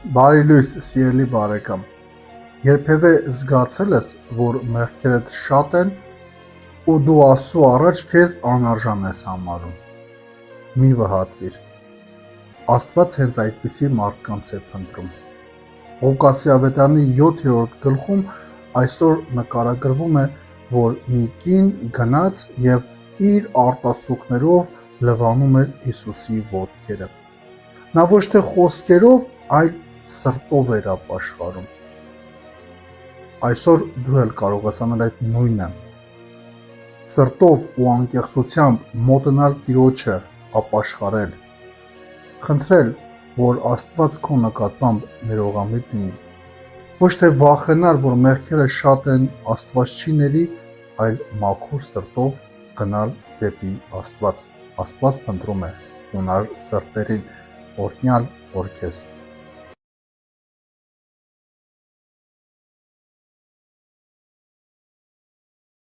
Բարի լույս, սիրելի բարեկամ, երբևէ զգացել ես, որ մեղքերդ շատ են ու դու Աստծո առաջ քեզ անարժան ես համարում։ Մի վհատվիր, Աստված հենց այդպիսի մարդկանց է փնտրում։ Ղուկասի ավետարանի 7-րդ գլխում այսօր նկարագրվում է, որ մի կին գնաց և իր արտասուքներով լվանում էր Հիսուսի ոտքերը։ Նա ոչ թե խոսքերով, այլ սրտով էր ապաշխարում։ Այսօր դու էլ կարող ես անել այդ նույնը։ Սրտով ու անկեղծությամբ մոտենալ Տիրոջը, ապաշխարել, խնդրել, որ Աստված քո նկատմամբ ներողամիտ լինի։ Ոչ թե վախենալ, որ մեղքերը շատ են, Աստված չի ների, այլ մաքուր սրտով գնալ դեպի Աստված։ Աստված փնտրում է ունար սրտերին, օրհնյալ օր քեզ։